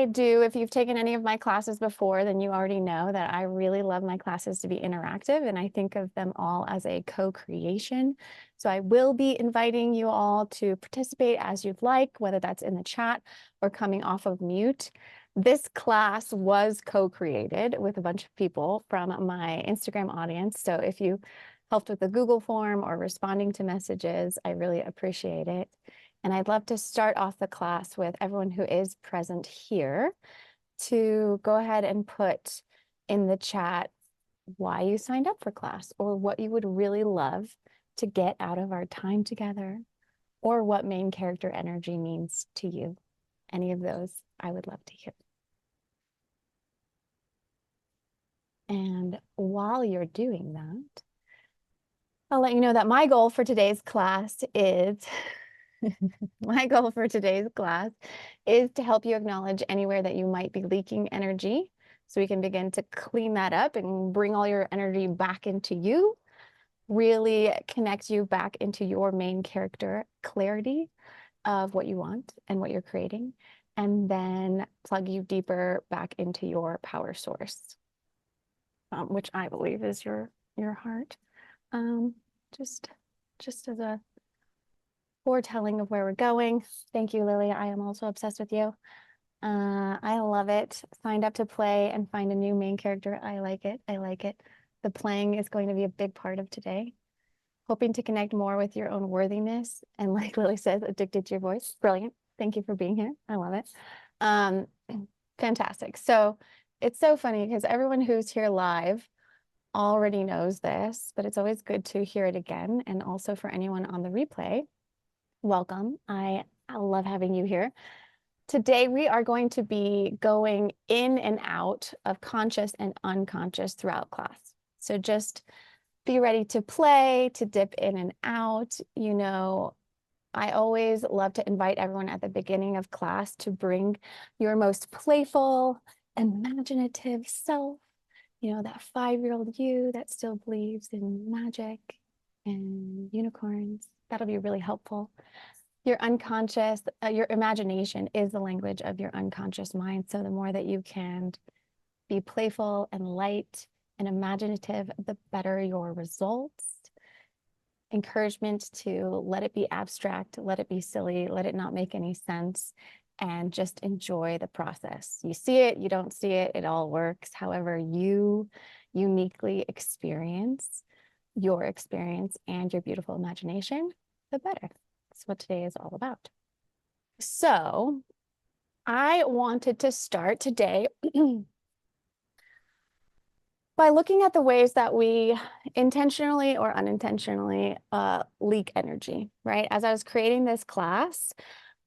I do, if you've taken any of my classes before, then you already know that I really love my classes to be interactive, and I think of them all as a co-creation. So I will be inviting you all to participate as you'd like, whether that's in the chat or coming off of mute. This class was co-created with a bunch of people from my Instagram audience. So if you helped with the Google form or responding to messages, I really appreciate it. And I'd love to start off the class with everyone who is present here to go ahead and put in the chat why you signed up for class, or what you would really love to get out of our time together, or what main character energy means to you. Any of those, I would love to hear. And while you're doing that, I'll let you know that my goal for today's class is to help you acknowledge anywhere that you might be leaking energy, so we can begin to clean that up and bring all your energy back into you, really connect you back into your main character clarity of what you want and what you're creating, and then plug you deeper back into your power source, which I believe is your heart. Just as a foretelling of where we're going. Thank you, Lily. I am also obsessed with you. I love it. Signed up to play and find a new main character. I like it. I like it. The playing is going to be a big part of today. Hoping to connect more with your own worthiness. And like Lily says, addicted to your voice. Brilliant. Thank you for being here. I love it. Fantastic. So it's so funny because everyone who's here live already knows this, but it's always good to hear it again. And also for anyone on the replay, welcome. I love having you here. Today, we are going to be going in and out of conscious and unconscious throughout class. So just be ready to play, to dip in and out. You know, I always love to invite everyone at the beginning of class to bring your most playful, imaginative self. You know, that 5-year-old you that still believes in magic and unicorns. That'll be really helpful. Your unconscious, your imagination is the language of your unconscious mind. So the more that you can be playful and light and imaginative, the better your results. Encouragement to let it be abstract, let it be silly, let it not make any sense, and just enjoy the process. You see it, you don't see it, it all works. However you uniquely experience your experience and your beautiful imagination, the better. That's what today is all about. So I wanted to start today by looking at the ways that we intentionally or unintentionally leak energy, right? As I was creating this class,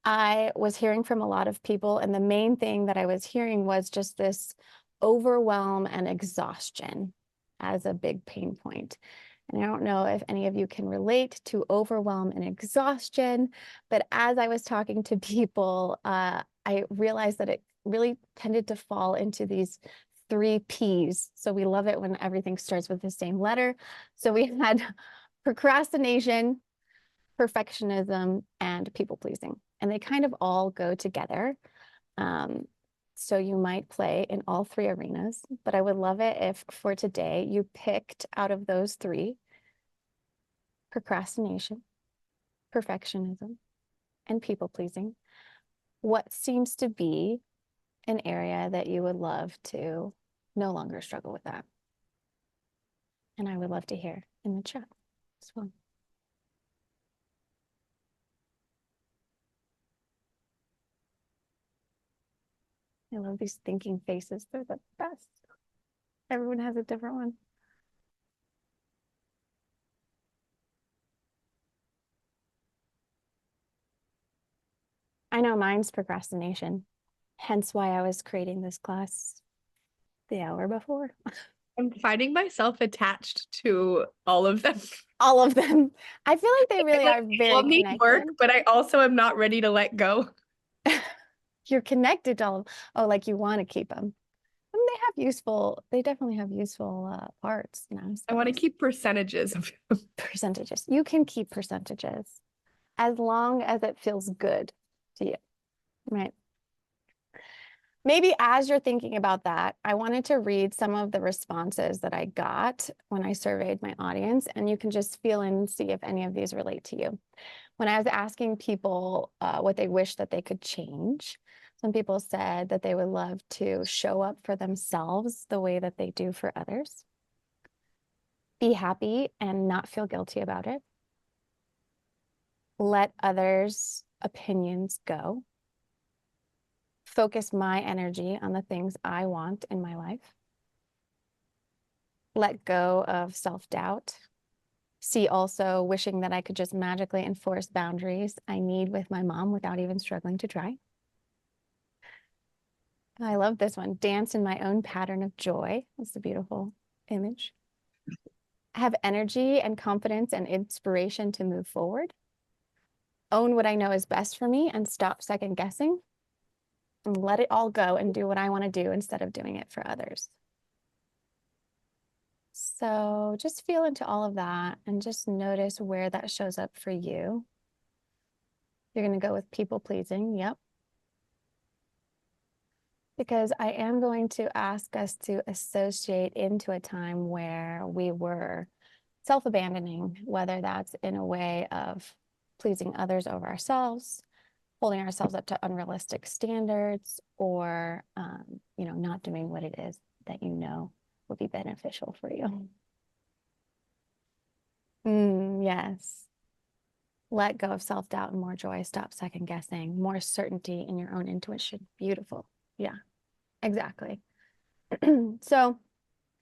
I was hearing from a lot of people, and the main thing that I was hearing was just this overwhelm and exhaustion as a big pain point. And I don't know if any of you can relate to overwhelm and exhaustion, but as I was talking to people, I realized that it really tended to fall into these 3 Ps. So we love it when everything starts with the same letter. So we had procrastination, perfectionism, and people pleasing. And they kind of all go together. So you might play in all 3 arenas, but I would love it if for today you picked out of those 3, procrastination, perfectionism, and people pleasing, what seems to be an area that you would love to no longer struggle with that. And I would love to hear in the chat as well. I love these thinking faces. They're the best. Everyone has a different one. I know mine's procrastination, hence why I was creating this class the hour before. I'm finding myself attached to all of them. All of them. I feel like they really are very all need connected. work, but I also am not ready to let go. You're connected to all of, oh, like you want to keep them. I mean, they definitely have useful parts now. I want to keep percentages of percentages. You can keep percentages as long as it feels good to you, right? maybe as you're thinking about that, I wanted to read some of the responses that I got when I surveyed my audience, and you can just feel and see if any of these relate to you. When I was asking people what they wish that they could change, some people said that they would love to show up for themselves the way that they do for others, be happy and not feel guilty about it, let others' opinions go, focus my energy on the things I want in my life, let go of self-doubt, see also wishing that I could just magically enforce boundaries I need with my mom without even struggling to try. I love this one. Dance in my own pattern of joy. That's a beautiful image. Have energy and confidence and inspiration to move forward. Own what I know is best for me and stop second guessing. And let it all go and do what I want to do instead of doing it for others. So just feel into all of that and just notice where that shows up for you. You're going to go with people pleasing. Yep. Because I am going to ask us to associate into a time where we were self-abandoning, whether that's in a way of pleasing others over ourselves, holding ourselves up to unrealistic standards, or not doing what it is that you know would be beneficial for you. Yes. Let go of self-doubt and more joy. Stop second guessing. More certainty in your own intuition. Beautiful. Yeah, exactly. So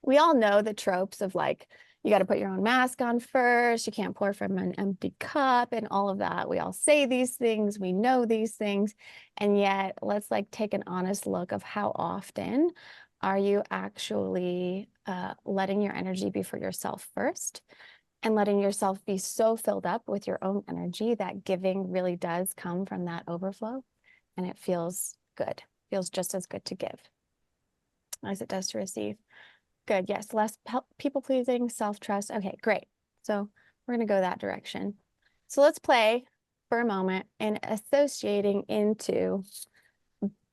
we all know the tropes of like, you got to put your own mask on first. You can't pour from an empty cup and all of that. We all say these things. We know these things. And yet let's like take an honest look of how often are you actually letting your energy be for yourself first and letting yourself be so filled up with your own energy that giving really does come from that overflow and it feels good, feels just as good to give as it does to receive. Good. Yes. Less people pleasing, self-trust. Okay, great. So we're going to go that direction. So let's play for a moment and associating into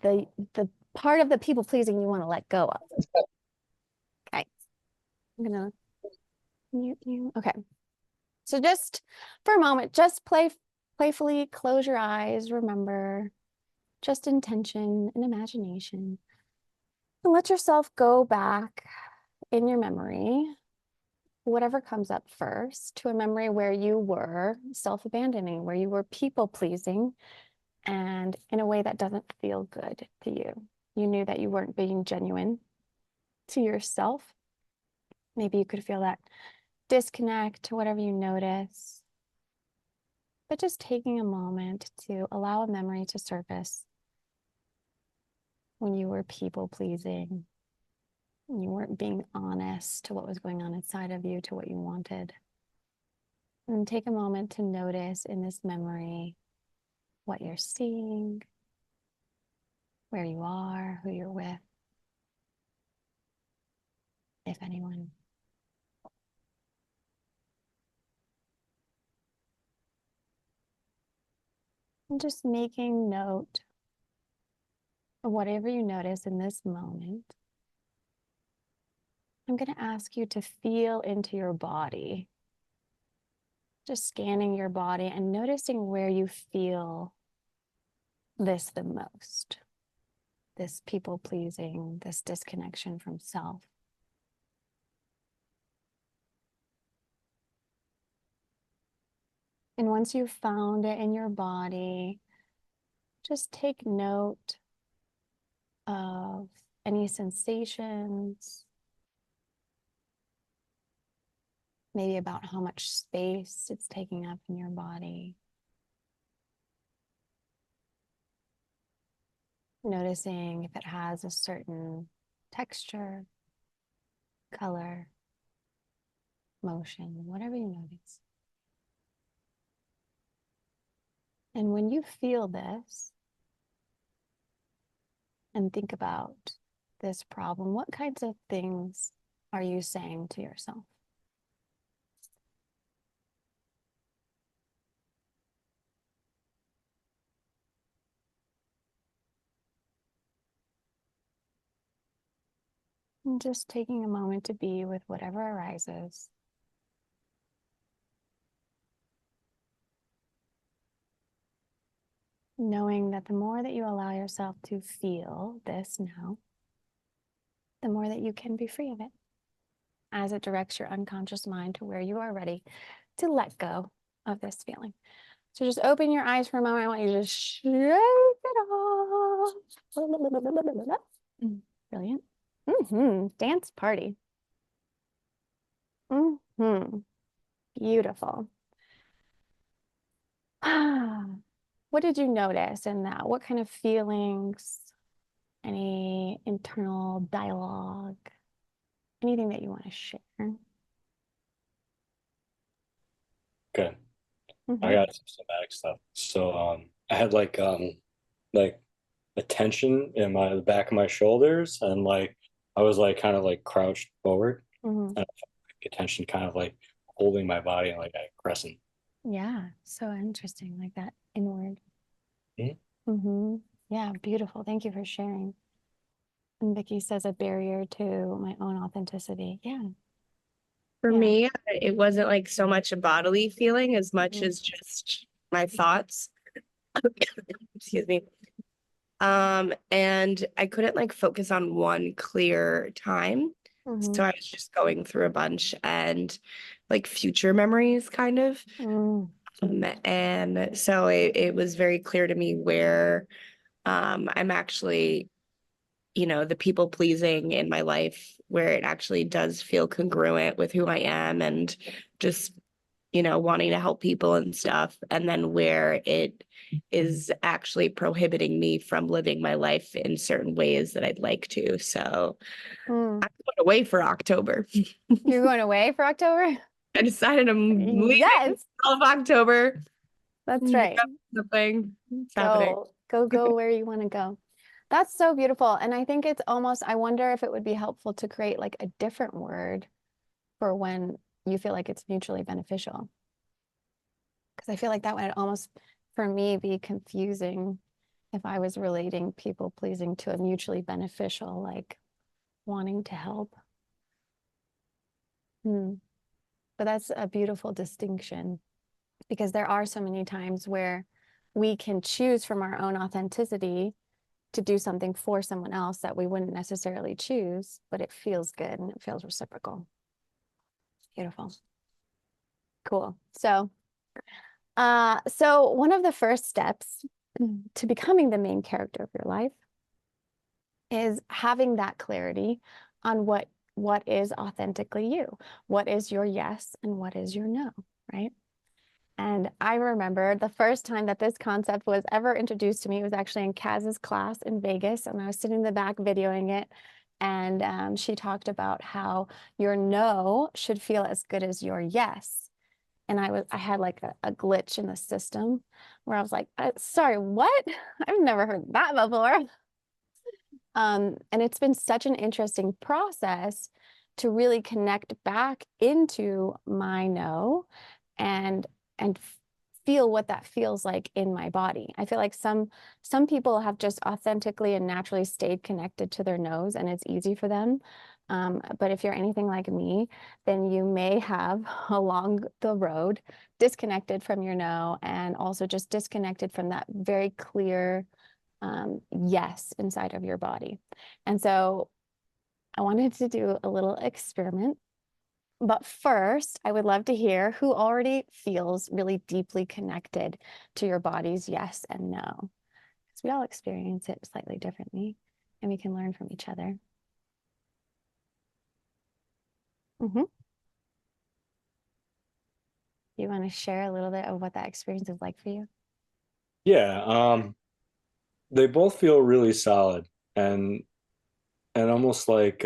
the part of the people pleasing you want to let go of. Okay. I'm going to mute you. Okay. So just for a moment, just playfully close your eyes. Remember, just intention and imagination. And let yourself go back in your memory, whatever comes up first, to a memory where you were self-abandoning, where you were people-pleasing, and in a way that doesn't feel good to you. You knew that you weren't being genuine to yourself. Maybe you could feel that disconnect, whatever you notice. But just taking a moment to allow a memory to surface when you were people-pleasing, when you weren't being honest to what was going on inside of you, to what you wanted. And take a moment to notice in this memory what you're seeing, where you are, who you're with, if anyone. And just making note of whatever you notice in this moment. I'm going to ask you to feel into your body, just scanning your body and noticing where you feel this the most, this people pleasing, this disconnection from self. And once you've found it in your body, just take note of any sensations, maybe about how much space it's taking up in your body. Noticing if it has a certain texture, color, motion, whatever you notice. And when you feel this and think about this problem, what kinds of things are you saying to yourself? And just taking a moment to be with whatever arises. Knowing that the more that you allow yourself to feel this now, the more that you can be free of it as it directs your unconscious mind to where you are ready to let go of this feeling. So just open your eyes for a moment. I want you to just shake it off. Brilliant. Dance party. Beautiful. What did you notice in that? What kind of feelings? Any internal dialogue? Anything that you want to share? Okay. I Mm-hmm. got some somatic stuff. So I had like a tension in the back of my shoulders, and like I was like kind of like crouched forward, Mm-hmm. and I felt like a tension kind of like holding my body like a crescent. Yeah, so interesting, like that inward. Mhm. Mm-hmm. Yeah, beautiful. Thank you for sharing. And Vicky says a barrier to my own authenticity. Yeah, For yeah. me, it wasn't like so much a bodily feeling as much Mm-hmm. as just my thoughts. Excuse me. And I couldn't like focus on one clear time. Mm-hmm. So I was just going through a bunch and like future memories kind of. Mm. And so it was very clear to me where I'm actually, the people pleasing in my life, where it actually does feel congruent with who I am and just, wanting to help people and stuff. And then where it is actually prohibiting me from living my life in certain ways that I'd like to. So Mm. I'm going away for October. You're going away for October? I decided I'm leaving Yes, all of October. that's right. Something. It's happening. Go where you want to go. That's so beautiful. And I think it's almost, I wonder if it would be helpful to create like a different word for when you feel like it's mutually beneficial. Because I feel like that would almost, for me, be confusing if I was relating people pleasing to a mutually beneficial, like wanting to help. Hmm. But that's a beautiful distinction because there are so many times where we can choose from our own authenticity to do something for someone else that we wouldn't necessarily choose, but it feels good and it feels reciprocal. Beautiful. Cool. So one of the first steps to becoming the main character of your life is having that clarity on what is authentically you, what is your yes and what is your no, right? And I remember the first time that this concept was ever introduced to me was actually in Kaz's class in Vegas, and I was sitting in the back videoing it. And she talked about how your no should feel as good as your yes. And I had like a glitch in the system where I was like, sorry, what? I've never heard that before. And it's been such an interesting process to really connect back into my no and and feel what that feels like in my body. I feel like some people have just authentically and naturally stayed connected to their nose and it's easy for them. But if you're anything like me, then you may have along the road disconnected from your no and also just disconnected from that very clear yes inside of your body. And so I wanted to do a little experiment. But first, I would love to hear who already feels really deeply connected to your body's yes and no. Because we all experience it slightly differently and we can learn from each other. Mm-hmm. You want to share a little bit of what that experience is like for you? Yeah, they both feel really solid and almost like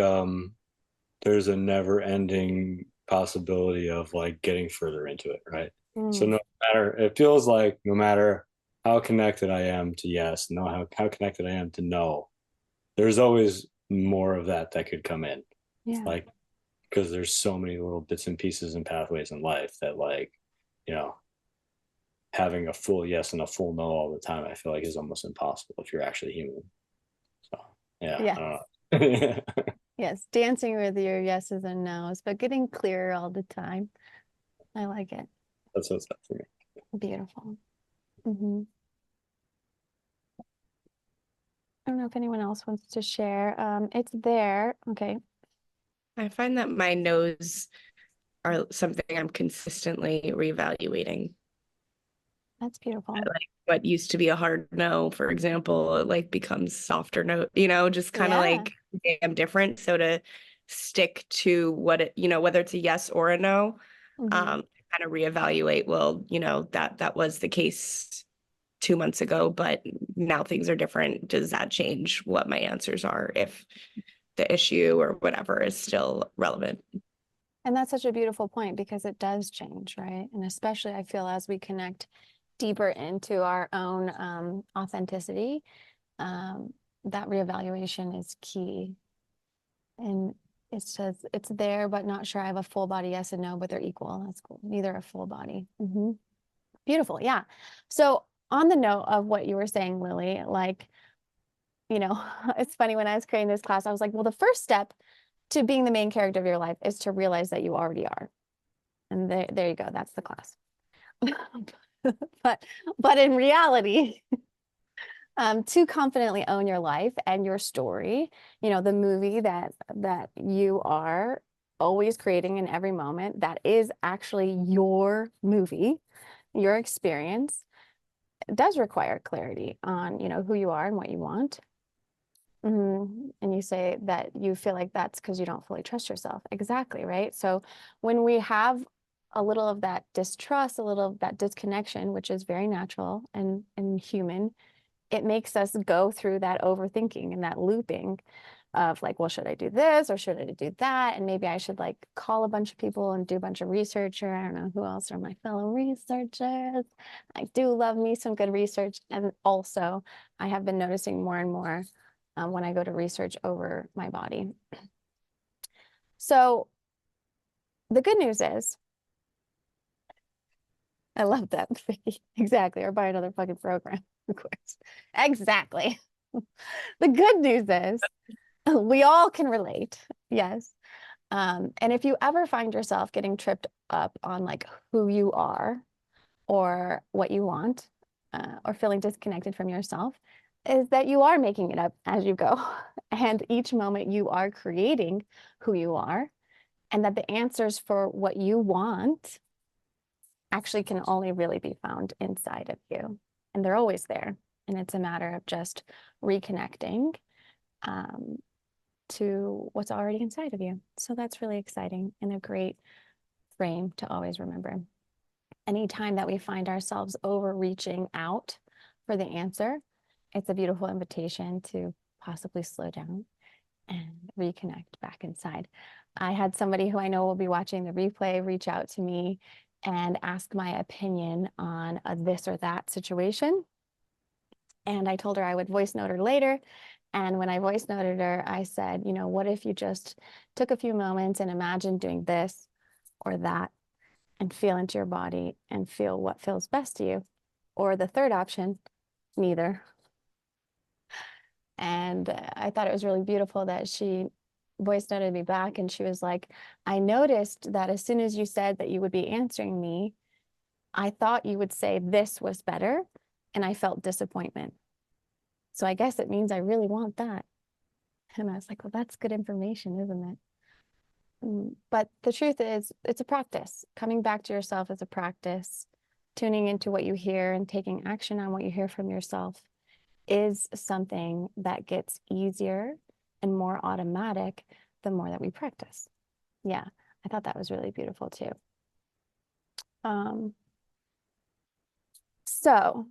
there's a never-ending possibility of like getting further into it, right? So Mm, no matter, it feels like no matter how connected I am to yes, no, how connected I am to no, there's always more of that could come in. yeah. Like, because there's so many little bits and pieces and pathways in life that like, you know, having a full yes and a full no all the time, I feel like is almost impossible if you're actually human. So yeah, Yeah. I don't know. Yes, dancing with your yeses and nos, but getting clearer all the time. I like it. That's what's up for me. Beautiful. Hmm. I don't know if anyone else wants to share. It's there. Okay. I find that my no's are something I'm consistently reevaluating. That's beautiful. Like what used to be a hard no, for example, it like becomes softer no, just kind of Yeah. like damn different. So to stick to what it, whether it's a yes or a no, Hmm. kind of reevaluate, well, that was the case 2 months ago, but now things are different. Does that change what my answers are if the issue or whatever is still relevant? And that's such a beautiful point because it does change, right? And especially I feel as we connect deeper into our own authenticity, um, that reevaluation is key. And it says it's there, but not sure. I have a full body yes and no, but they're equal. That's cool. Neither a full body. Beautiful. Yeah. So on the note of what you were saying, Lily, like, it's funny when I was creating this class, I was like, well, the first step to being the main character of your life is to realize that you already are. And there you go. That's the class. But in reality, to confidently own your life and your story, the movie that you are always creating in every moment, that is actually your movie, your experience, does require clarity on, who you are and what you want. And you say that you feel like that's because you don't fully trust yourself. Exactly, right? So when we have a little of that distrust, a little of that disconnection, which is very natural and human, it makes us go through that overthinking and that looping of like, well, should I do this or should I do that? And maybe I should like call a bunch of people and do a bunch of research, or I don't know who else are my fellow researchers. I do love me some good research. And also, I have been noticing more and more when I go to research over my body. So the good news is, I love that, Vicky. Exactly. Or buy another fucking program, of course. Exactly. The good news is we all can relate. Yes. And if you ever find yourself getting tripped up on like who you are or what you want, or feeling disconnected from yourself, is that you are making it up as you go. And each moment you are creating who you are, and that the answers for what you want actually can only really be found inside of you. And they're always there. And it's a matter of just reconnecting um, to what's already inside of you. So that's really exciting and a great frame to always remember. Anytime that we find ourselves overreaching out for the answer, it's a beautiful invitation to possibly slow down and reconnect back inside. I had somebody who I know will be watching the replay reach out to me and ask my opinion on a this or that situation. And I told her I would voice note her later. And when I voice noted her, I said, what if you just took a few moments and imagined doing this or that and feel into your body and feel what feels best to you? Or the third option, neither. And I thought it was really beautiful that she voice noted me back and she was like, I noticed that as soon as you said that you would be answering me, I thought you would say this was better, and I felt disappointment. So I guess it means I really want that. And I was like, well, that's good information, isn't it? But the truth is, it's a practice. Coming back to yourself is a practice. Tuning into what you hear and taking action on what you hear from yourself is something that gets easier and more automatic the more that we practice. Yeah, I thought that was really beautiful too. Um, so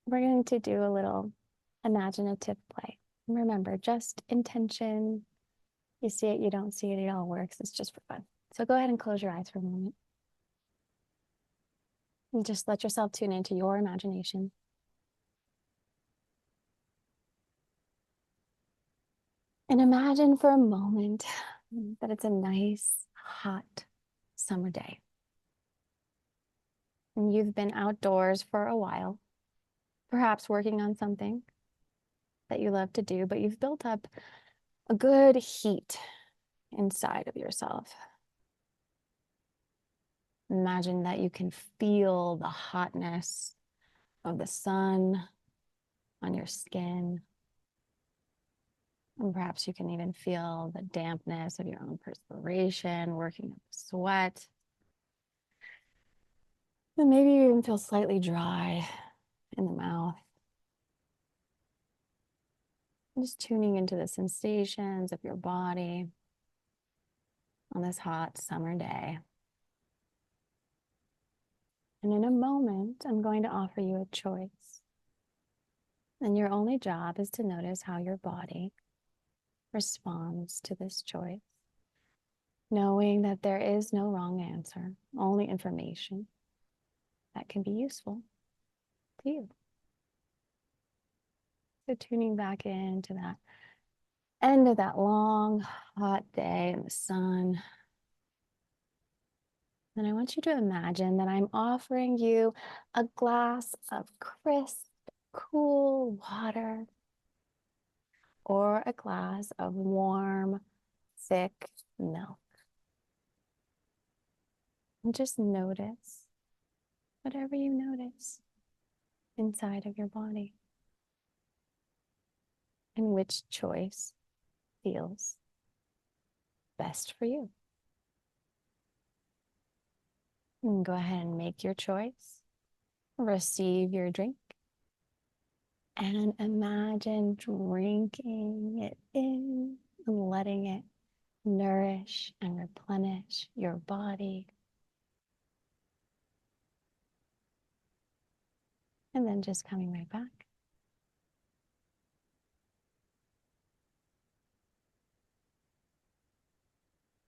we're going to do a little imaginative play. Remember, just intention. You see it, you don't see it, it all works. It's just for fun. So go ahead and close your eyes for a moment. And just let yourself tune into your imagination. And imagine for a moment that it's a nice, hot summer day. And you've been outdoors for a while, perhaps working on something that you love to do, but you've built up a good heat inside of yourself. Imagine that you can feel the hotness of the sun on your skin. And perhaps you can even feel the dampness of your own perspiration working up the sweat. And maybe you even feel slightly dry in the mouth. And just tuning into the sensations of your body on this hot summer day. And in a moment, I'm going to offer you a choice. And your only job is to notice how your body responds to this choice, knowing that there is no wrong answer, only information that can be useful to you. So tuning back into that end of that long, hot day in the sun. And I want you to imagine that I'm offering you a glass of crisp, cool water or a glass of warm, thick milk. And just notice whatever you notice inside of your body and which choice feels best for you. And go ahead and make your choice. Receive your drink. And imagine drinking it in and letting it nourish and replenish your body. And then just coming right back.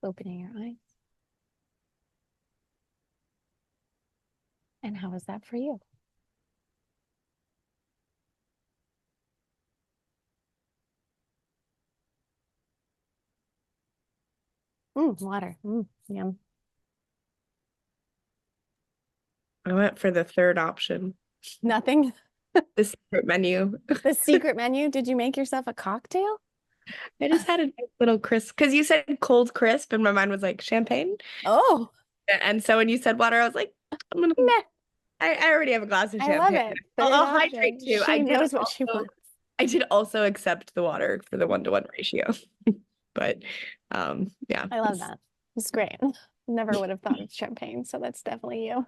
Opening your eyes. And how was that for you? Water. Yum. I went for the third option, Nothing. the secret menu. The secret menu. Did you make yourself a cocktail? I just had a nice little crisp because you said cold crisp, and my mind was like champagne. Oh, And so when you said water, I was like, I'm gonna. meh. I already have a glass of I champagne. love it. I'll Third hydrate option. too. She knows what she wants. I did also accept the water for the 1-to-1 ratio, but yeah. I love that. It's great. Never would have thought of champagne, so that's definitely you.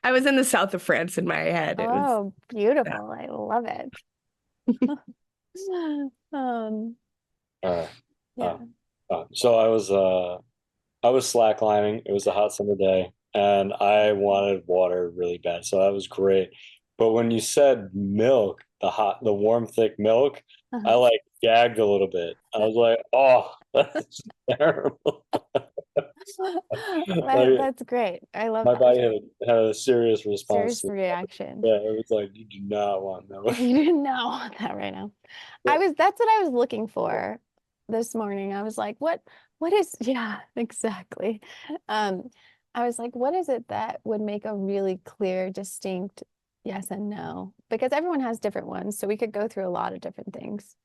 I was in the south of France in my head. It was Oh, beautiful. I love it. Uh, Yeah. so I was slacklining. It was a hot summer day, and I wanted water really bad. So that was great. But when you said milk, the warm, thick milk, I like gagged a little bit. I was like, oh, that's terrible. That's great. I love My that. body had a serious response Serious to it. reaction. Yeah, it was like, you do not want milk. You do not want that right now. That's what I was looking for this morning. I was like, what is, yeah, exactly. I was like, what is it that would make a really clear, distinct yes and no? Because everyone has different ones, so we could go through a lot of different things.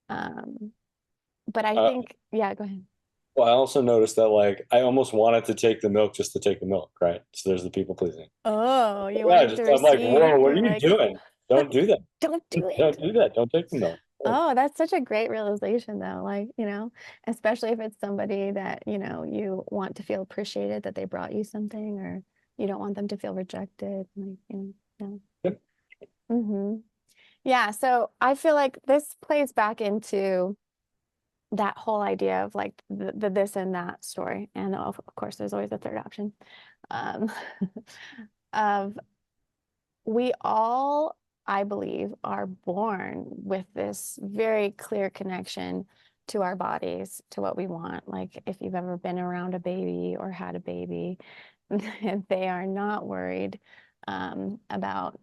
But I think, yeah, go ahead. Well, I also noticed that like I almost wanted to take the milk just to take the milk, right? So there's the people pleasing. Oh, you Yeah, wanted to I'm like, receive. whoa, what are You're you like, doing? Don't do that. don't do it. Don't do that. Don't take the milk. Oh, that's such a great realization though. Like, especially if it's somebody that, you want to feel appreciated that they brought you something, or you don't want them to feel rejected. Like, no. Yeah. So I feel like this plays back into that whole idea of like the this and that story. And of course, there's always a third option. Um, of we all, I believe, are born with this very clear connection to our bodies, to what we want. Like if you've ever been around a baby or had a baby, they are not worried about,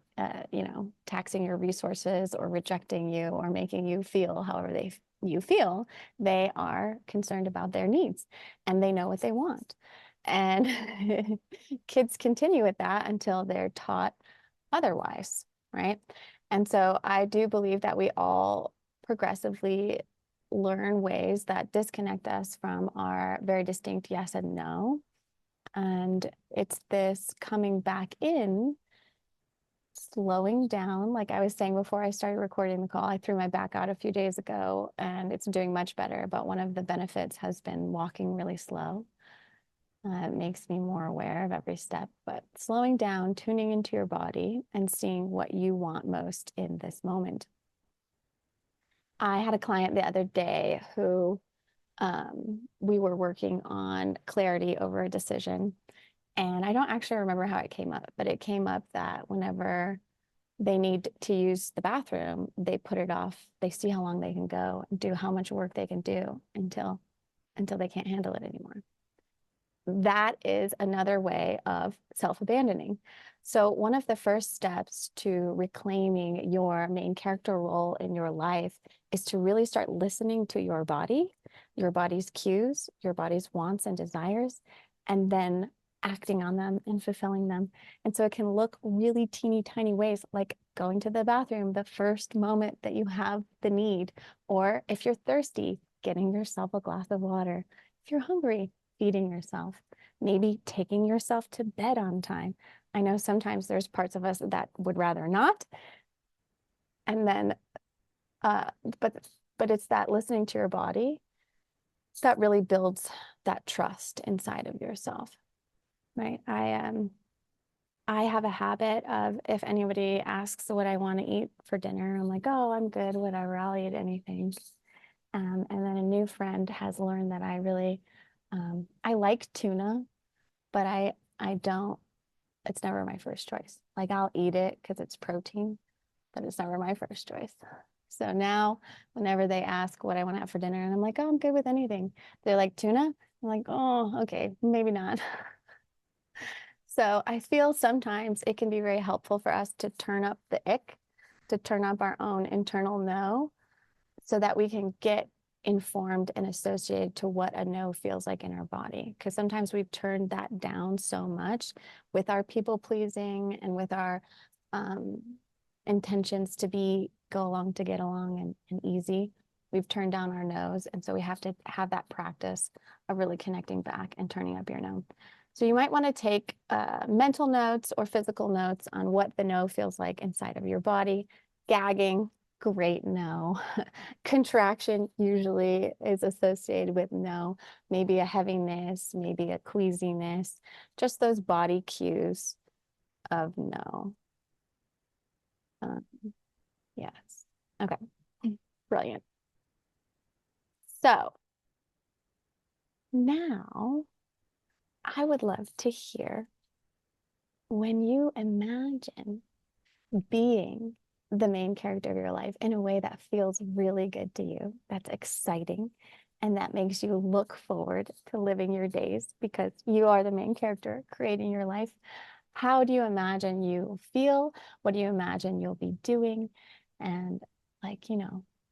taxing your resources or rejecting you or making you feel however you feel. They are concerned about their needs and they know what they want. And kids continue with that until they're taught otherwise, right? And so I do believe that we all progressively learn ways that disconnect us from our very distinct yes and no. And it's this coming back in, slowing down. Like I was saying before I started recording the call, I threw my back out a few days ago and it's doing much better. But one of the benefits has been walking really slow. It makes me more aware of every step, but slowing down, tuning into your body and seeing what you want most in this moment. I had a client the other day who we were working on clarity over a decision. And I don't actually remember how it came up, but it came up that whenever they need to use the bathroom, they put it off. They see how long they can go and do how much work they can do until they can't handle it anymore. That is another way of self-abandoning. So one of the first steps to reclaiming your main character role in your life is to really start listening to your body's cues, your body's wants and desires, and then acting on them and fulfilling them. And so it can look really teeny tiny ways, like going to the bathroom the first moment that you have the need, or if you're thirsty, getting yourself a glass of water. If you're hungry, feeding yourself, maybe taking yourself to bed on time. I know sometimes there's parts of us that would rather not. And then, but it's that listening to your body that really builds that trust inside of yourself, right? I have a habit of, if anybody asks what I want to eat for dinner, I'm like, oh, I'm good, whatever, I'll eat anything. And then a new friend has learned that I really, I like tuna, but I don't, it's never my first choice. Like I'll eat it because it's protein, but it's never my first choice. So now whenever they ask what I want to have for dinner, and I'm like, oh, I'm good with anything. They're like, tuna? I'm like, oh, okay, maybe not. So I feel sometimes it can be very helpful for us to turn up the ick, to turn up our own internal no, so that we can get informed and associated to what a no feels like in our body. Because sometimes we've turned that down so much with our people pleasing and with our intentions to go along to get along and easy. We've turned down our no's. And so we have to have that practice of really connecting back and turning up your no. So you might want to take mental notes or physical notes on what the no feels like inside of your body. Gagging, great no. Contraction usually is associated with no, maybe a heaviness, maybe a queasiness, just those body cues of no. Yes. Okay. Brilliant. So now I would love to hear when you imagine being the main character of your life in a way that feels really good to you, that's exciting, and that makes you look forward to living your days because you are the main character creating your life. How do you imagine you feel? What do you imagine you'll be doing? And like,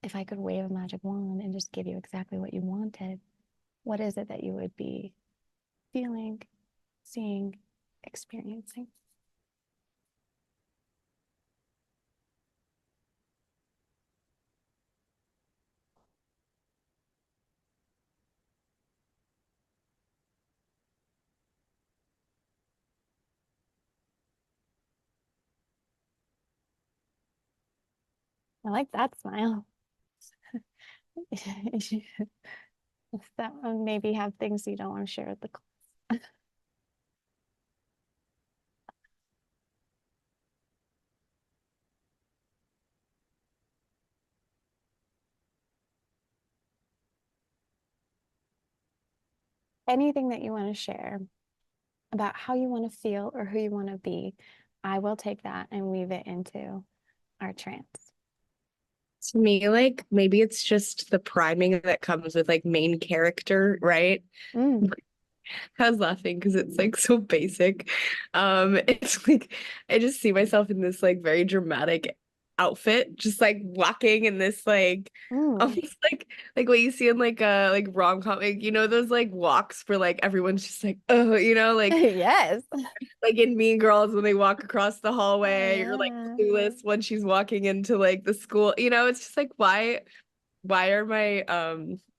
if I could wave a magic wand and just give you exactly what you wanted, what is it that you would be feeling, seeing, experiencing? I like that smile. That one maybe have things you don't want to share with the class. Anything that you want to share about how you want to feel or who you want to be, I will take that and weave it into our trance. To me, like maybe it's just the priming that comes with like main character, right? Mm. I was laughing because it's like so basic. It's like I just see myself in this like very dramatic outfit, just like walking in this like Mm. almost like what you see in like rom-com, like those like walks where like everyone's just like, oh, Yes. like in Mean Girls when they walk across the Oh, hallway, or like yeah. Clueless when she's walking into like the school. It's just like why Why are my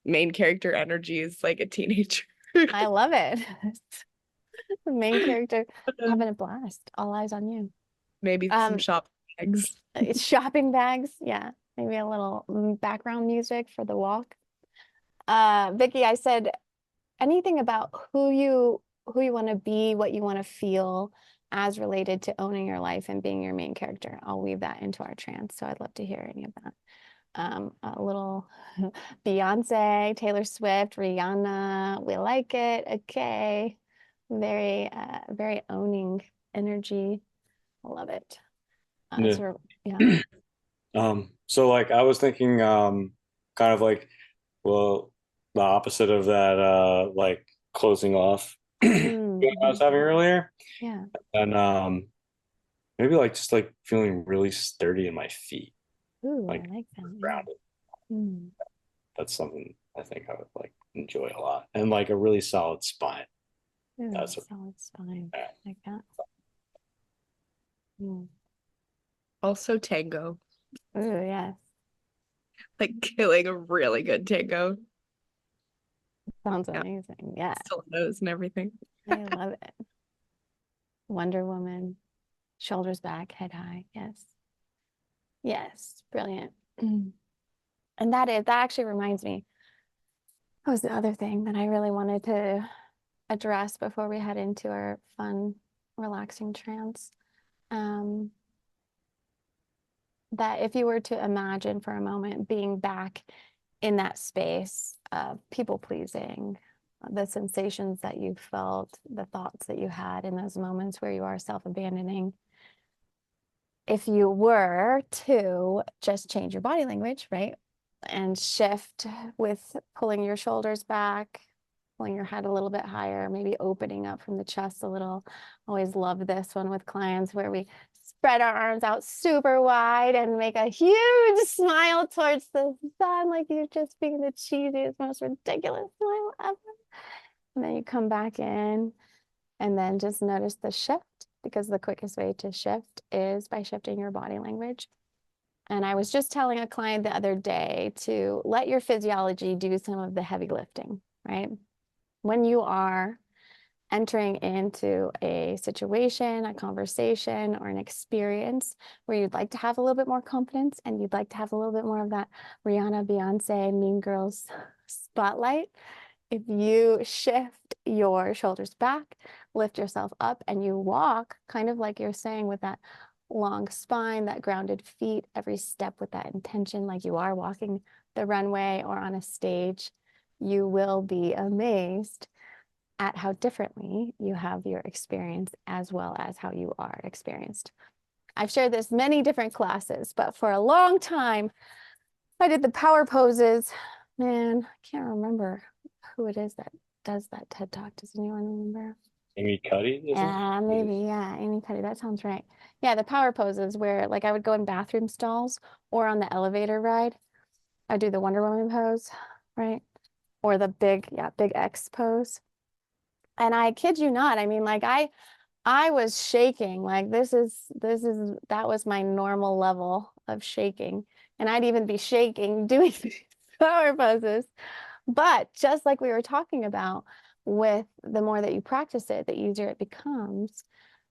main character energies like a teenager? I love it. The main character having a blast. All eyes on you. Maybe some shop bags. It's shopping bags. Yeah. Maybe a little background music for the walk. Vicky, I said anything about who you want to be, what you want to feel as related to owning your life and being your main character. I'll weave that into our trance. So I'd love to hear any of that. A little Beyonce, Taylor Swift, Rihanna. We like it. Okay. Very, very owning energy. I love it. Yeah. So yeah. So like I was thinking kind of like, well, the opposite of that like closing off feeling I was Mhm. having earlier. Yeah. And maybe like just like feeling really sturdy in my feet, Ooh, I like like that. Yeah. grounded. Mm. That's something I think I would like enjoy a lot. And like a really solid spine. Ooh, That's what solid spine. yeah. Like that. Mm. Also tango. Ooh, yes. Like killing a really good tango. Sounds Yeah. amazing. Yeah. Stilettos and everything. I love it. Wonder Woman, shoulders back, head high. Yes. Yes. Brilliant. Mm. And that actually reminds me, that was the other thing that I really wanted to address before we head into our fun, relaxing trance. Um, that if you were to imagine for a moment being back in that space of people pleasing, the sensations that you felt, the thoughts that you had in those moments where you are self-abandoning, if you were to just change your body language, right? And shift with pulling your shoulders back, pulling your head a little bit higher, maybe opening up from the chest a little. Always love this one with clients where we spread our arms out super wide and make a huge smile towards the sun, like you're just being the cheesiest, most ridiculous smile ever. And then you come back in and then just notice the shift, because the quickest way to shift is by shifting your body language. And I was just telling a client the other day to let your physiology do some of the heavy lifting, right? When you are entering into a situation, a conversation, or an experience where you'd like to have a little bit more confidence and you'd like to have a little bit more of that Rihanna, Beyonce, Mean Girls spotlight, if you shift your shoulders back, lift yourself up, and you walk kind of like you're saying with that long spine, that grounded feet, every step with that intention, like you are walking the runway or on a stage, you will be amazed at how differently you have your experience as well as how you are experienced. I've shared this many different classes, but for a long time, I did the power poses. Man, I can't remember who it is that does that TED Talk. Does anyone remember? Amy Cuddy, isn't it? Yeah, maybe. Yeah, Amy Cuddy. That sounds right. Yeah, the power poses where like I would go in bathroom stalls or on the elevator ride. I do the Wonder Woman pose, right? Or the big X pose. And I kid you not, I mean, like I was shaking. Like that was my normal level of shaking. And I'd even be shaking doing these power poses. But just like we were talking about, with the more that you practice it, the easier it becomes.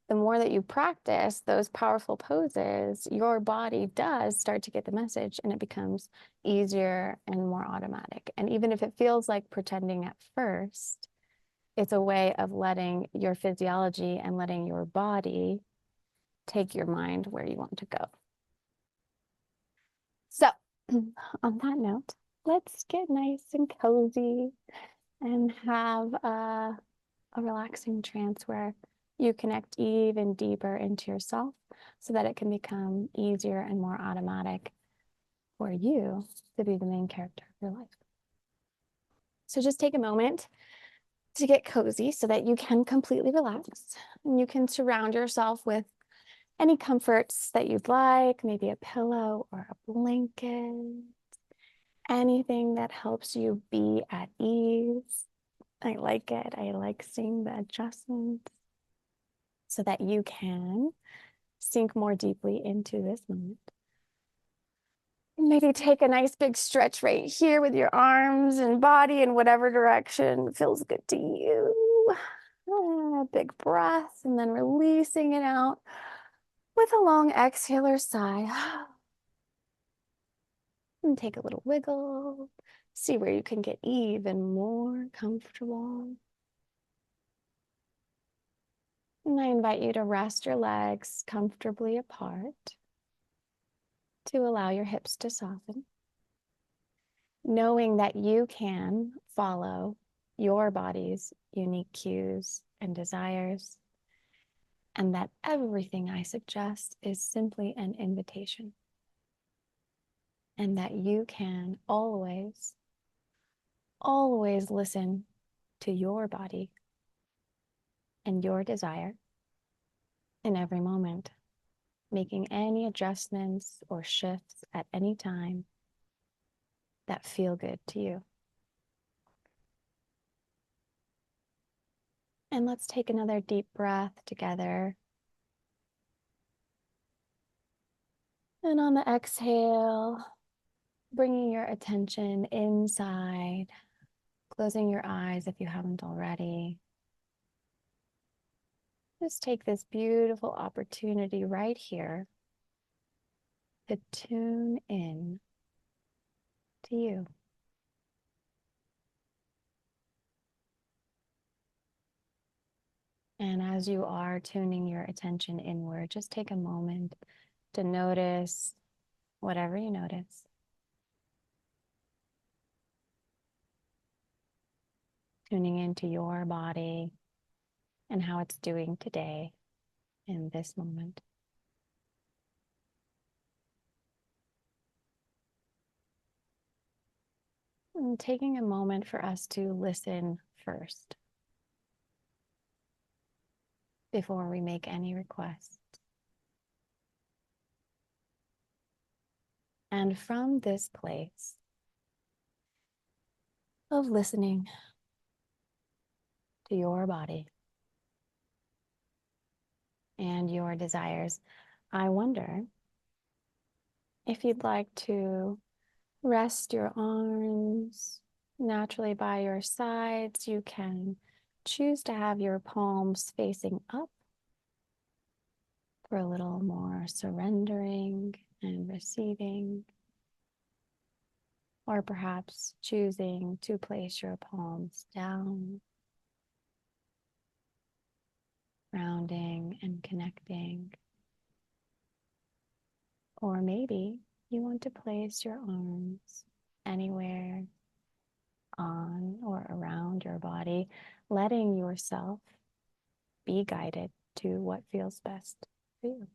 The more that you practice those powerful poses, your body does start to get the message and it becomes easier and more automatic. And even if it feels like pretending at first, it's a way of letting your physiology and letting your body take your mind where you want to go. So, on that note, let's get nice and cozy and have a relaxing trance where you connect even deeper into yourself so that it can become easier and more automatic for you to be the main character of your life. So just take a moment to get cozy so that you can completely relax and you can surround yourself with any comforts that you'd like, maybe a pillow or a blanket, anything that helps you be at ease. I like it. I like seeing the adjustments so that you can sink more deeply into this moment. Maybe take a nice big stretch right here with your arms and body in whatever direction feels good to you. Big breath, and then releasing it out with a long exhale or sigh. And take a little wiggle. See where you can get even more comfortable. And I invite you to rest your legs comfortably apart to allow your hips to soften, knowing that you can follow your body's unique cues and desires, and that everything I suggest is simply an invitation, and that you can always, always listen to your body and your desire in every moment, making any adjustments or shifts at any time that feel good to you. And let's take another deep breath together. And on the exhale, bringing your attention inside, closing your eyes if you haven't already. Just take this beautiful opportunity right here to tune in to you. And as you are tuning your attention inward, just take a moment to notice whatever you notice. Tuning into your body and how it's doing today in this moment. And taking a moment for us to listen first before we make any requests. And from this place of listening to your body and your desires, I wonder if you'd like to rest your arms naturally by your sides. You can choose to have your palms facing up for a little more surrendering and receiving, or perhaps choosing to place your palms down, grounding and connecting. Or maybe you want to place your arms anywhere on or around your body, letting yourself be guided to what feels best for you.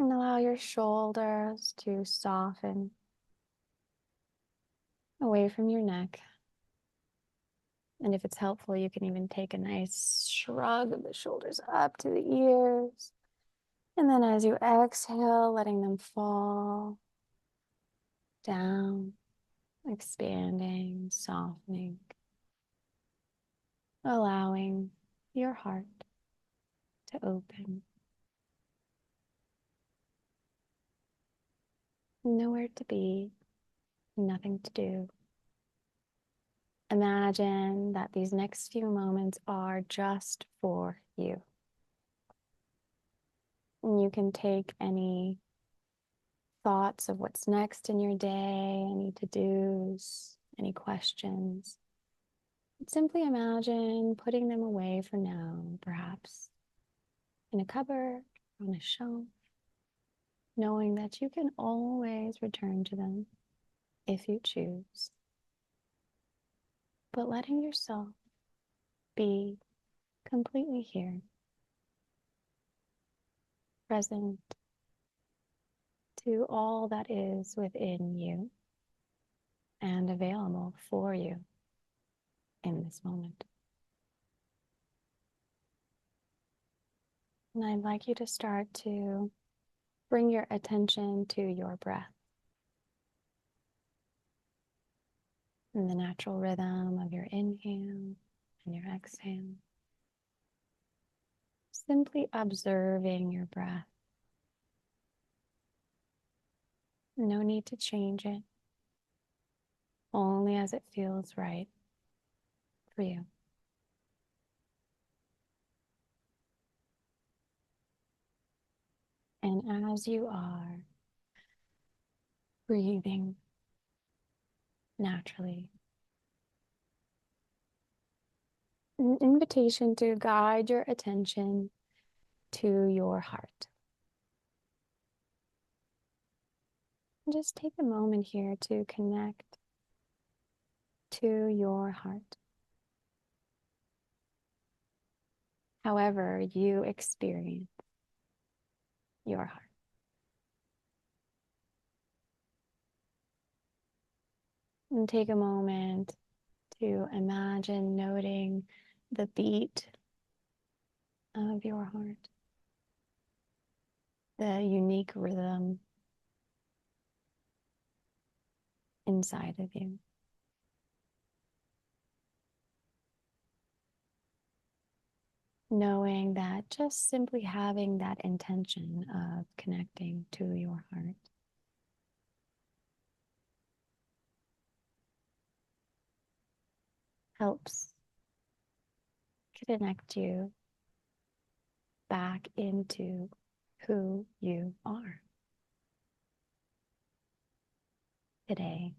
And allow your shoulders to soften away from your neck. And if it's helpful, you can even take a nice shrug of the shoulders up to the ears. And then as you exhale, letting them fall down, expanding, softening, allowing your heart to open. Nowhere to be, nothing to do. Imagine that these next few moments are just for you. And you can take any thoughts of what's next in your day, any to-dos, any questions. Simply imagine putting them away for now, perhaps in a cupboard, on a shelf, knowing that you can always return to them if you choose. But letting yourself be completely here, present to all that is within you and available for you in this moment. And I'd like you to start to bring your attention to your breath and the natural rhythm of your inhale and your exhale. Simply observing your breath No need to change it, only as it feels right for you. And as you are breathing naturally, an invitation to guide your attention to your heart. And just take a moment here to connect to your heart. However you experience your heart. And take a moment to imagine noting the beat of your heart, the unique rhythm inside of you. Knowing that just simply having that intention of connecting to your heart helps connect you back into who you are today,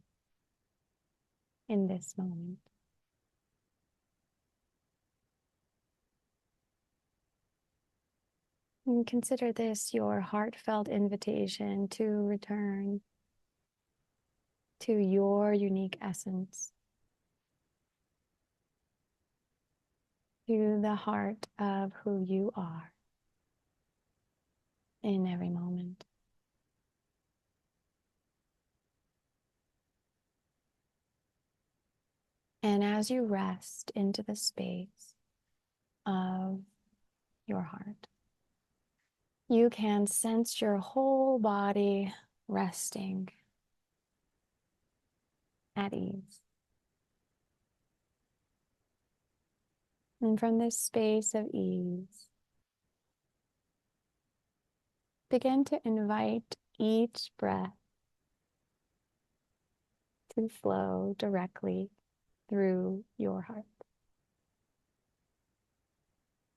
in this moment. And consider this your heartfelt invitation to return to your unique essence, to the heart of who you are in every moment. And as you rest into the space of your heart, you can sense your whole body resting at ease. And from this space of ease, begin to invite each breath to flow directly through your heart,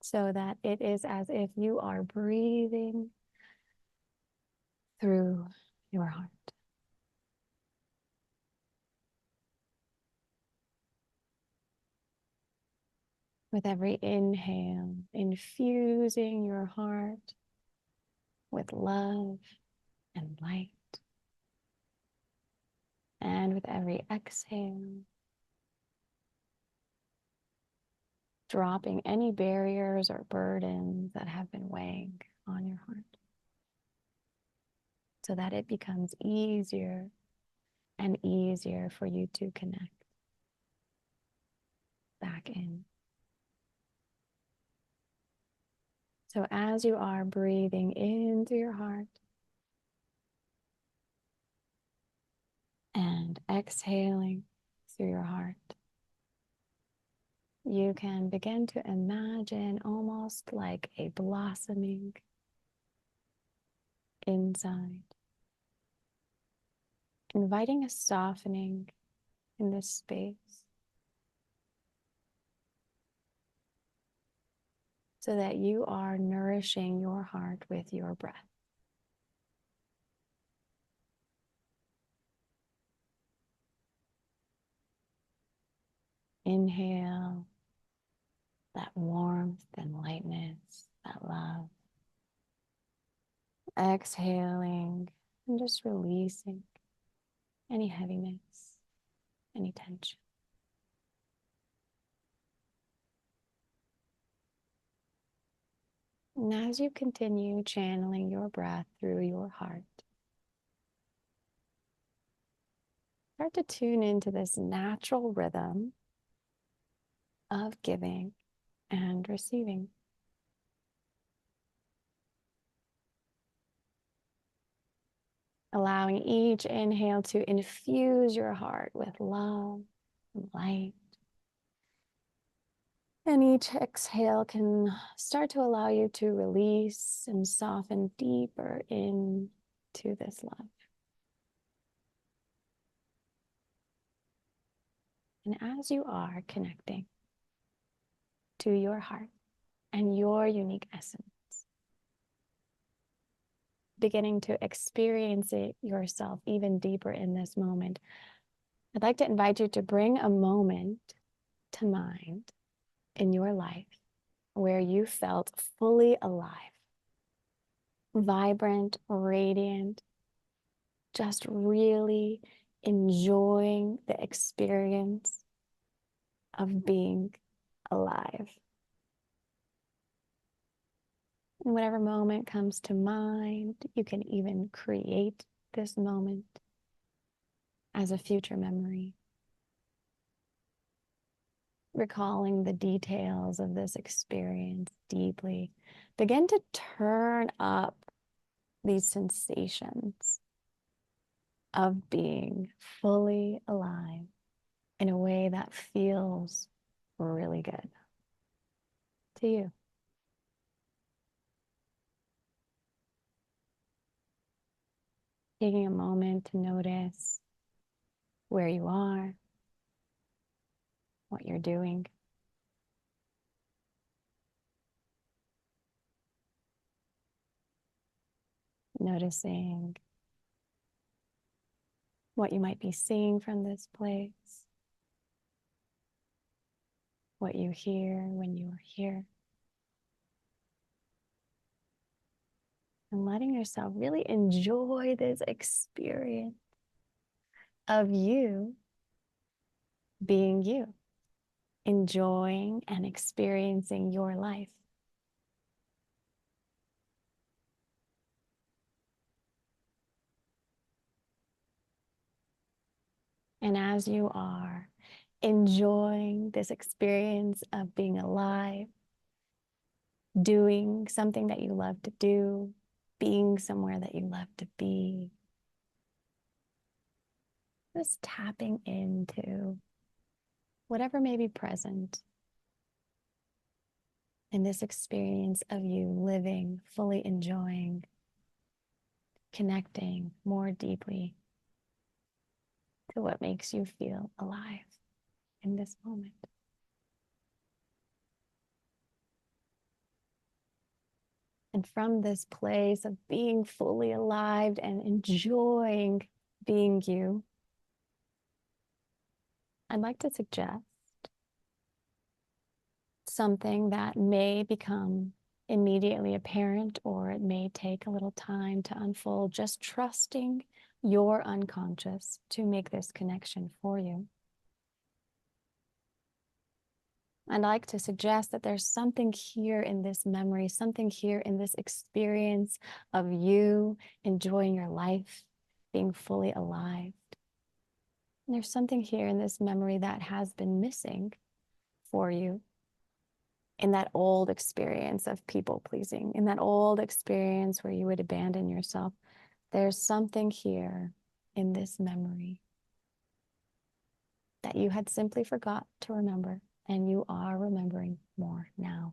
so that it is as if you are breathing through your heart. With every inhale, infusing your heart with love and light. And with every exhale, dropping any barriers or burdens that have been weighing on your heart, so that it becomes easier and easier for you to connect back in. So as you are breathing into your heart and exhaling through your heart, you can begin to imagine almost like a blossoming inside, inviting a softening in this space, so that you are nourishing your heart with your breath. Inhale that warmth and lightness, that love. Exhaling and just releasing any heaviness, any tension. And as you continue channeling your breath through your heart, start to tune into this natural rhythm of giving and receiving. Allowing each inhale to infuse your heart with love and light. And each exhale can start to allow you to release and soften deeper into this love. And as you are connecting to your heart and your unique essence, beginning to experience it yourself even deeper in this moment, I'd like to invite you to bring a moment to mind in your life where you felt fully alive, vibrant, radiant, just really enjoying the experience of being alive. And whatever moment comes to mind, you can even create this moment as a future memory, recalling the details of this experience deeply. Begin to turn up these sensations of being fully alive in a way that feels really good to you. Taking a moment to notice where you are, what you're doing. Noticing what you might be seeing from this place, what you hear when you are here. And letting yourself really enjoy this experience of you being you, enjoying and experiencing your life. And as you are enjoying this experience of being alive, doing something that you love to do, being somewhere that you love to be, just tapping into whatever may be present in this experience of you living, fully enjoying, connecting more deeply to what makes you feel alive in this moment. And from this place of being fully alive and enjoying being you, I'd like to suggest something that may become immediately apparent, or it may take a little time to unfold, just trusting your unconscious to make this connection for you. I'd like to suggest that there's something here in this memory, something here in this experience of you enjoying your life, being fully alive. And there's something here in this memory that has been missing for you in that old experience of people pleasing, in that old experience where you would abandon yourself. There's something here in this memory that you had simply forgot to remember, and you are remembering more now.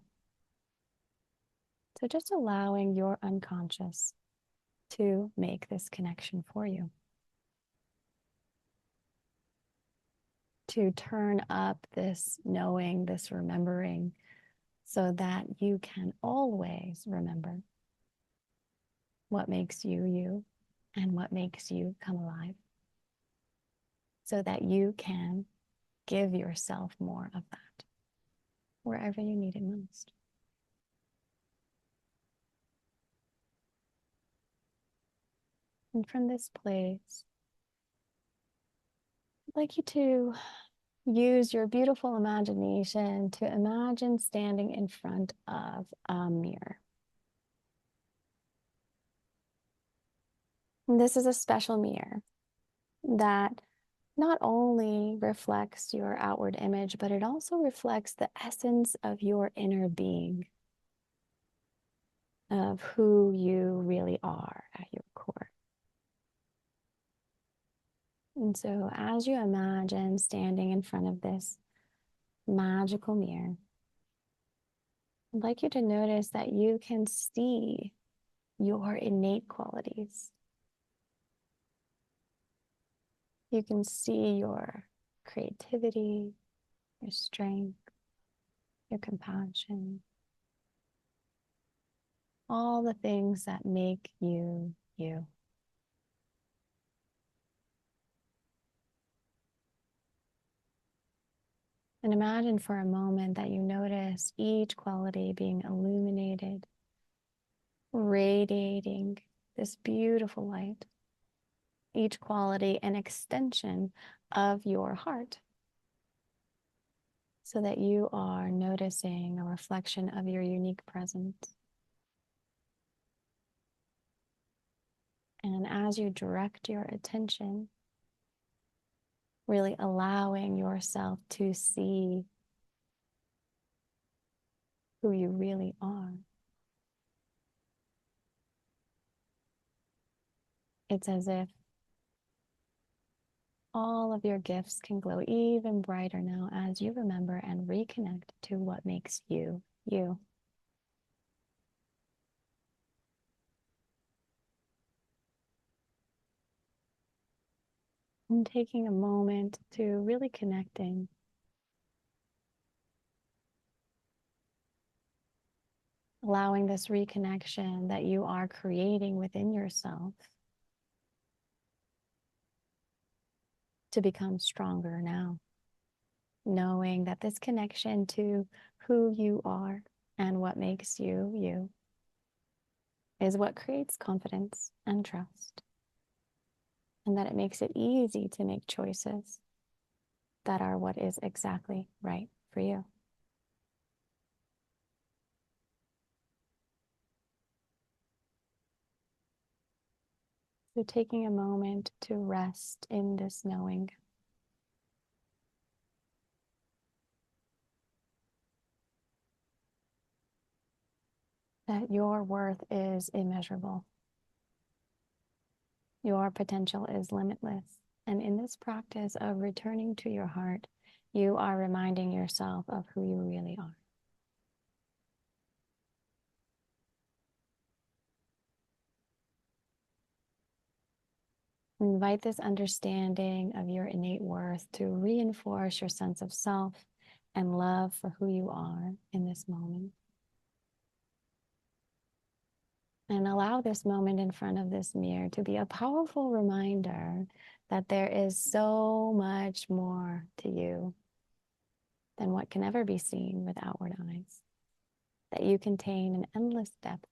So just allowing your unconscious to make this connection for you, to turn up this knowing, this remembering, so that you can always remember what makes you you and what makes you come alive, so that you can give yourself more of that wherever you need it most. And from this place, I'd like you to use your beautiful imagination to imagine standing in front of a mirror. And this is a special mirror that not only reflects your outward image, but it also reflects the essence of your inner being, of who you really are at your core. And so as you imagine standing in front of this magical mirror, I'd like you to notice that you can see your innate qualities. You can see your creativity, your strength, your compassion, all the things that make you you. And imagine for a moment that you notice each quality being illuminated, radiating this beautiful light. Each quality an extension of your heart, so that you are noticing a reflection of your unique presence. And as you direct your attention, really allowing yourself to see who you really are. It's as if all of your gifts can glow even brighter now as you remember and reconnect to what makes you, you. And taking a moment to really connecting. Allowing this reconnection that you are creating within yourself to become stronger now. Knowing that this connection to who you are and what makes you, you, is what creates confidence and trust. And that it makes it easy to make choices that are what is exactly right for you. So taking a moment to rest in this knowing. That your worth is immeasurable. Your potential is limitless. And in this practice of returning to your heart, you are reminding yourself of who you really are. Invite this understanding of your innate worth to reinforce your sense of self and love for who you are in this moment. And allow this moment in front of this mirror to be a powerful reminder that there is so much more to you than what can ever be seen with outward eyes, that you contain an endless depth.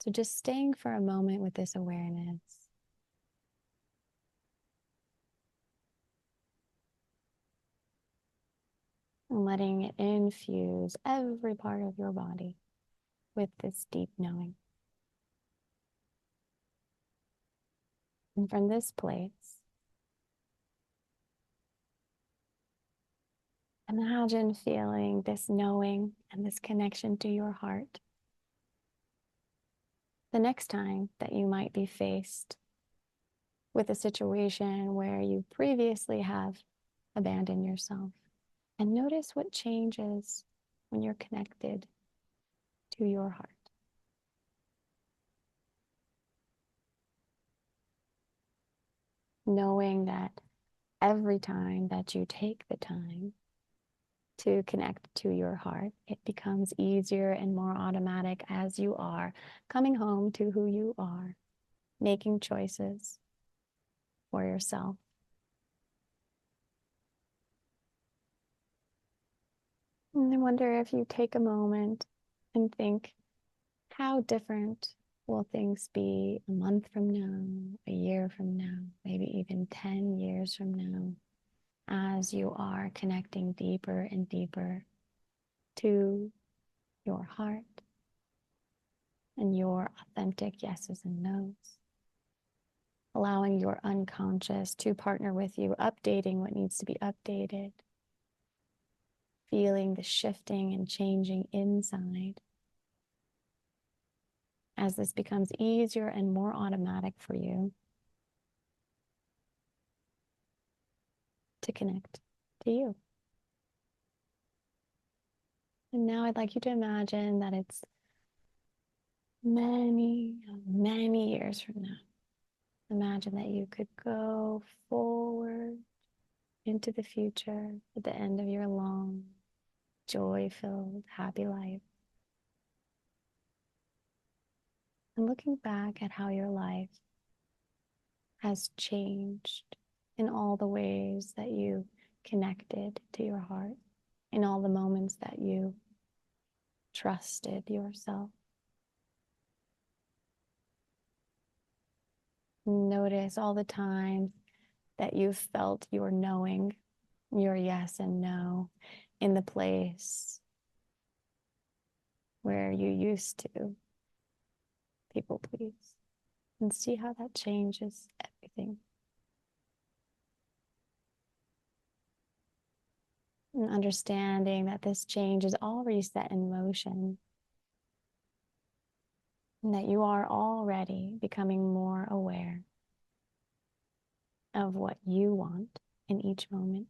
So just staying for a moment with this awareness. And letting it infuse every part of your body with this deep knowing. And from this place, imagine feeling this knowing and this connection to your heart. The next time that you might be faced with a situation where you previously have abandoned yourself, and notice what changes when you're connected to your heart. Knowing that every time that you take the time to connect to your heart, it becomes easier and more automatic as you are coming home to who you are, making choices for yourself. And I wonder if you take a moment and think, how different will things be a month from now, a year from now, maybe even 10 years from now, as you are connecting deeper and deeper to your heart and your authentic yeses and nos, allowing your unconscious to partner with you, updating what needs to be updated, feeling the shifting and changing inside as this becomes easier and more automatic for you to connect to you. And now I'd like you to imagine that it's many, many years from now. Imagine that you could go forward into the future at the end of your long, joy-filled, happy life. And looking back at how your life has changed in all the ways that you connected to your heart, in all the moments that you trusted yourself. Notice all the times that you felt your knowing, your yes and no, in the place where you used to people please, and see how that changes everything. And understanding that this change is already set in motion, and that you are already becoming more aware of what you want in each moment,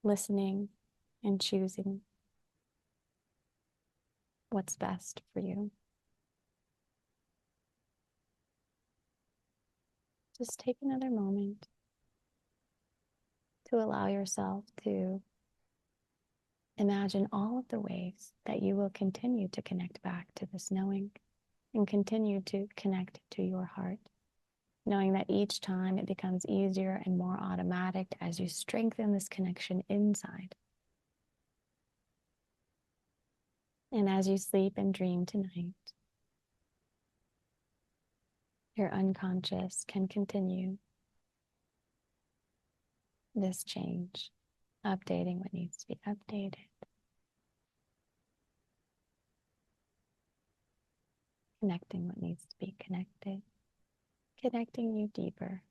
listening and choosing what's best for you. Just take another moment to allow yourself to imagine all of the ways that you will continue to connect back to this knowing and continue to connect to your heart, knowing that each time it becomes easier and more automatic as you strengthen this connection inside. And as you sleep and dream tonight, your unconscious can continue this change, updating what needs to be updated, connecting what needs to be connected, connecting you deeper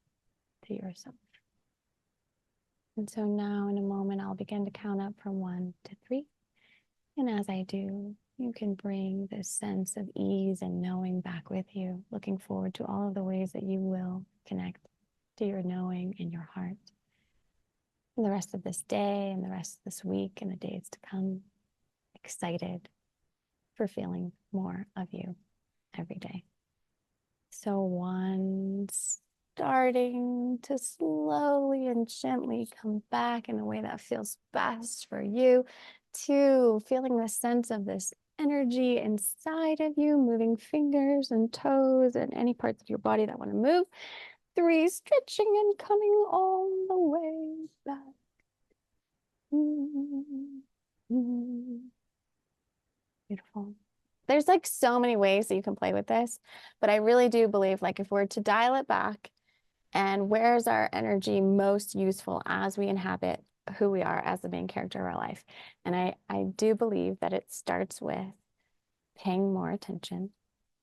to yourself. And so now in a moment, I'll begin to count up from 1 to 3. And as I do, you can bring this sense of ease and knowing back with you, looking forward to all of the ways that you will connect to your knowing in your heart. And the rest of this day and the rest of this week and the days to come, excited for feeling more of you every day. So 1, starting to slowly and gently come back in a way that feels best for you. 2, feeling the sense of this energy inside of you, moving fingers and toes and any parts of your body that want to move. 3, stretching and coming all the way back. Beautiful. There's like so many ways that you can play with this, but I really do believe like if we're to dial it back and where's our energy most useful as we inhabit who we are as the main character of our life. And I do believe that it starts with paying more attention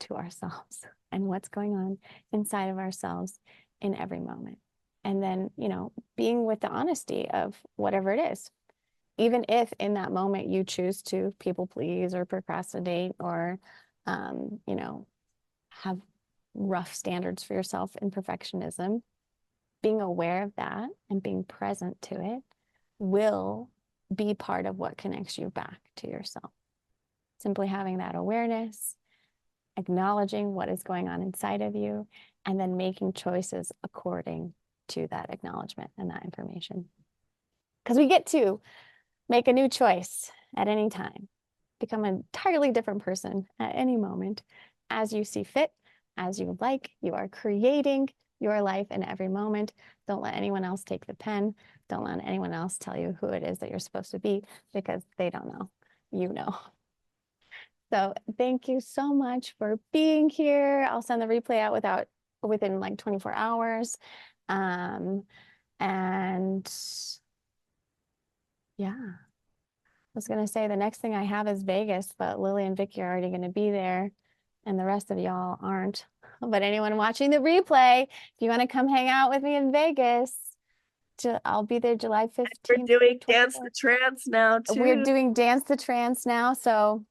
to ourselves and what's going on inside of ourselves in every moment. And then, you know, being with the honesty of whatever it is. Even if in that moment you choose to people please or procrastinate or, you know, have rough standards for yourself and perfectionism, being aware of that and being present to it will be part of what connects you back to yourself. Simply having that awareness, acknowledging what is going on inside of you, and then making choices according to that acknowledgement and that information. Because we get to make a new choice at any time, become an entirely different person at any moment as you see fit, as you would like. You are creating your life in every moment. Don't let anyone else take the pen. Don't let anyone else tell you who it is that you're supposed to be because they don't know. You know. So thank you so much for being here. I'll send the replay out within like 24 hours. And yeah, I was going to say the next thing I have is Vegas, but Lily and Vicky are already going to be there and the rest of y'all aren't. But anyone watching the replay, if you want to come hang out with me in Vegas, I'll be there July 15th. We're doing Dance the Trance now too. We're doing Dance the Trance now. So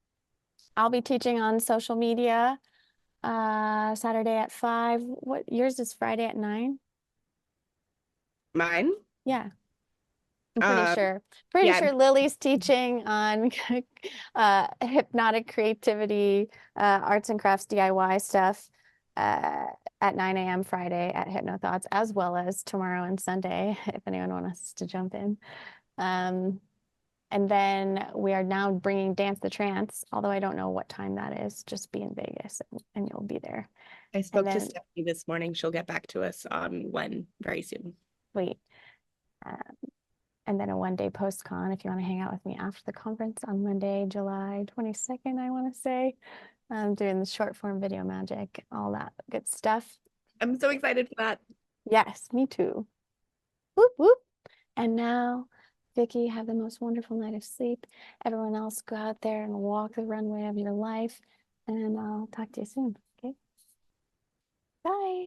I'll be teaching on social media Saturday at 5. What yours is Friday at 9? Mine? Yeah. I'm pretty sure. Pretty yeah. sure Lily's teaching on hypnotic creativity, arts and crafts, DIY stuff. at 9 a.m. Friday at Hypnothoughts, as well as tomorrow and Sunday, if anyone wants to jump in. And then we are now bringing Dance the Trance, although I don't know what time that is. Just be in Vegas and you'll be there. I spoke to then- Stephanie this morning. She'll get back to us on when very soon. Sweet. And then a 1-day post-con if you want to hang out with me after the conference on Monday, July 22nd, I want to say. I'm doing the short form video magic, all that good stuff. I'm so excited for that. Yes, me too. Whoop, whoop. And now, Vicky, have the most wonderful night of sleep. Everyone else, go out there and walk the runway of your life. And I'll talk to you soon.